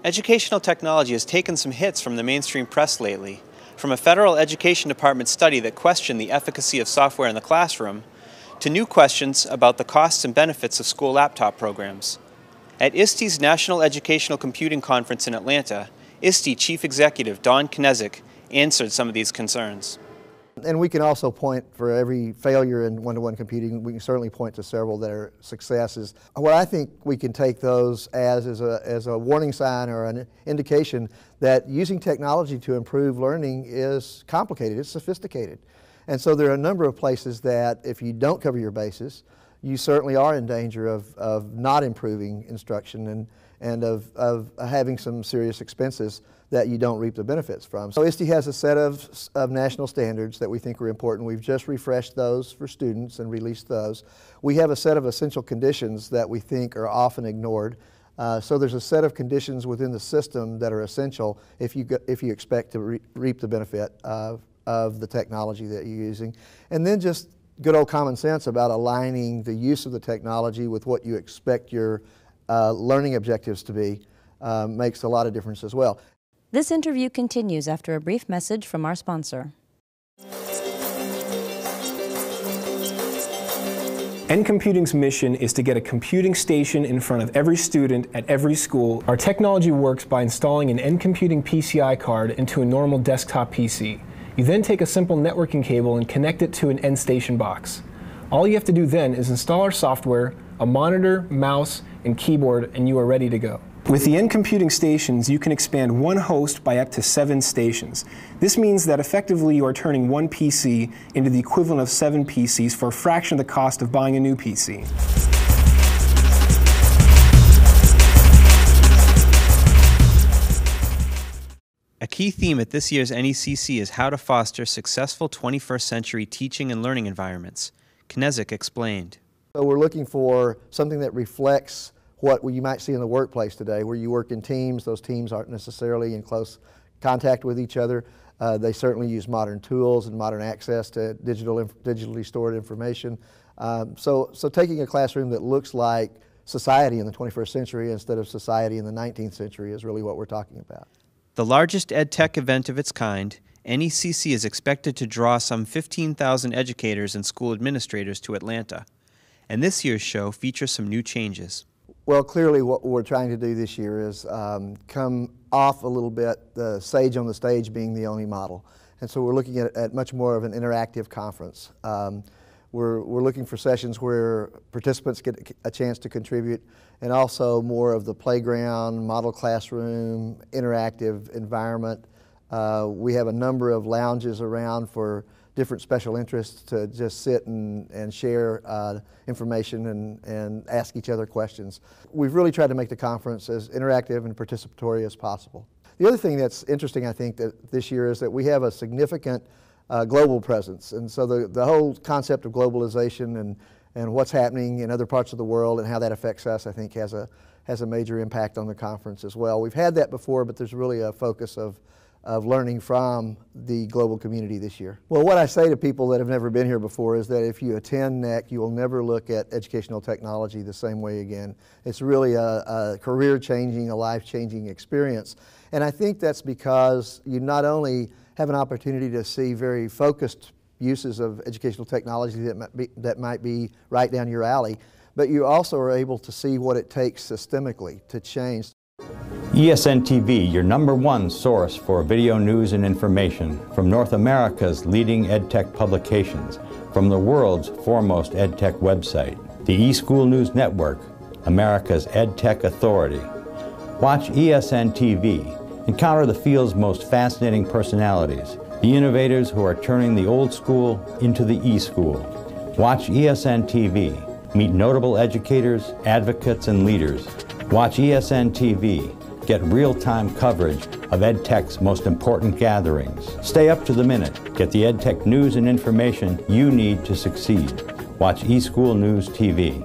Educational technology has taken some hits from the mainstream press lately, from a federal education department study that questioned the efficacy of software in the classroom, to new questions about the costs and benefits of school laptop programs. At ISTE's National Educational Computing Conference in Atlanta, ISTE Chief Executive Don Knezek answered some of these concerns. And we can also point, for every failure in one-to-one computing, we can certainly point to several that are successes. What I think we can take those as a warning sign or an indication that using technology to improve learning is complicated, it's sophisticated. And so there are a number of places that if you don't cover your bases, you certainly are in danger of not improving instruction and of having some serious expenses that you don't reap the benefits from. So ISTE has a set of national standards that we think are important. We've just refreshed those for students and released those. We have a set of essential conditions that we think are often ignored. So there's a set of conditions within the system that are essential if you expect to reap the benefit of the technology that you're using. And then just good old common sense about aligning the use of the technology with what you expect your learning objectives to be makes a lot of difference as well. This interview continues after a brief message from our sponsor. NComputing's mission is to get a computing station in front of every student at every school. Our technology works by installing an NComputing PCI card into a normal desktop PC. You then take a simple networking cable and connect it to an end station box. All you have to do then is install our software, a monitor, mouse, and keyboard, and you are ready to go. With the NComputing stations, you can expand one host by up to 7 stations. This means that effectively you are turning one PC into the equivalent of 7 PCs for a fraction of the cost of buying a new PC. A key theme at this year's NECC is how to foster successful 21st century teaching and learning environments. Knezek explained. So we're looking for something that reflects what you might see in the workplace today, where you work in teams. Those teams aren't necessarily in close contact with each other. They certainly use modern tools and modern access to digitally stored information. So taking a classroom that looks like society in the 21st century instead of society in the 19th century is really what we're talking about. The largest EdTech event of its kind, NECC is expected to draw some 15,000 educators and school administrators to Atlanta. And this year's show features some new changes. Well, clearly what we're trying to do this year is come off a little bit the sage on the stage being the only model. And so we're looking at much more of an interactive conference. We're looking for sessions where participants get a chance to contribute, and also more of the playground, model classroom, interactive environment. We have a number of lounges around for different special interests to just sit and share information and ask each other questions. We've really tried to make the conference as interactive and participatory as possible. The other thing that's interesting, I think, that this year is that we have a significant global presence. And so the whole concept of globalization and what's happening in other parts of the world and how that affects us, I think, has a major impact on the conference as well. We've had that before, but there's really a focus of learning from the global community this year. Well, what I say to people that have never been here before is that if you attend NEC, you will never look at educational technology the same way again. It's really a career-changing, a life-changing experience. And I think that's because you not only have an opportunity to see very focused uses of educational technology that might be right down your alley, but you also are able to see what it takes systemically to change. ESN TV, your #1 source for video news and information from North America's leading EdTech publications, from the world's foremost EdTech website, the eSchool News Network, America's EdTech authority. Watch ESN TV, encounter the field's most fascinating personalities, the innovators who are turning the old school into the eSchool. Watch ESN TV, meet notable educators, advocates, and leaders. Watch ESN TV. Get real-time coverage of EdTech's most important gatherings. Stay up to the minute. Get the EdTech news and information you need to succeed. Watch eSchool News TV.